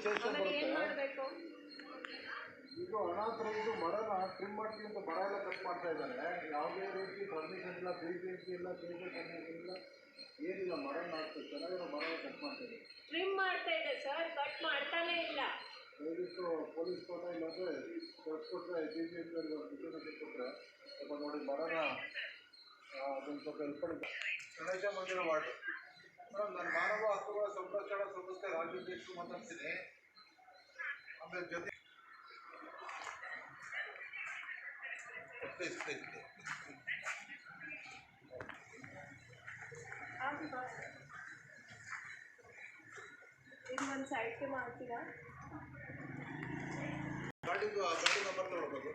Change ಬರುತ್ತೆ. ಇದು ಅನಾಥರ ಇದು ಮರನ ಟ್ರಿಮ್ ಮಾಡ್ತೀವಿ ಅಂತ ಮರ ಎಲ್ಲ ಕಟ್ ಮಾಡ್ತಾ ಇದ್ದಾರೆ. ಯಾವುದೇ ರೀತಿ ಪರ್ಮಿಷನ್ ಇಲ್ಲ, BJP ಇಲ್ಲ, ಇಲ್ಲ, ಏನಿಲ್ಲ. ಮರನ ಹಾಕ್ತಾರೆ, ಚೆನ್ನಾಗಿರೋ ಮರ ಕಟ್ ಮಾಡ್ತಾ ಇದ್ದಾರೆ. ಟ್ರಿಮ್ ಮಾಡ್ತಾ ಇದೆ ಸರ್, ಕಟ್ ಮಾಡ್ತಾನೆ ಇಲ್ಲ. ದಯವಿಟ್ಟು ಪೊಲೀಸ್ ಕೋಟ ಇಲ್ಲಾಂದರೆ ಕೊಟ್ಟರೆ BJP ಕೊಟ್ಟರೆ ಸ್ವಲ್ಪ ನೋಡಿ ಮರನ ಅದನ್ನು ಸ್ವಲ್ಪ ಹೆಲ್ಪ್ ಮಾಡಿ. ಗಣೇಶ ಮಂದಿರ ವಾರ್ಡು ಮೇಡಮ್, ನಾನು ಮಾನವ ಹಕ್ಕುಗಳ ಸಂರಕ್ಷಣಾ ಸಂಸ್ಥೆ ರಾಜ್ಯಾಧ್ಯಕ್ಷರು ಮಾತಾಡ್ತೀನಿ. ಆಮೇಲೆ ಜೊತೆ ಇದು ಒಂದು ಸೈಡ್ಗೆ ಮಾಡ್ತೀರಾ? ಗಾಡಿ ನಂಬರ್ ತಗೊಳ್ಬೋದು.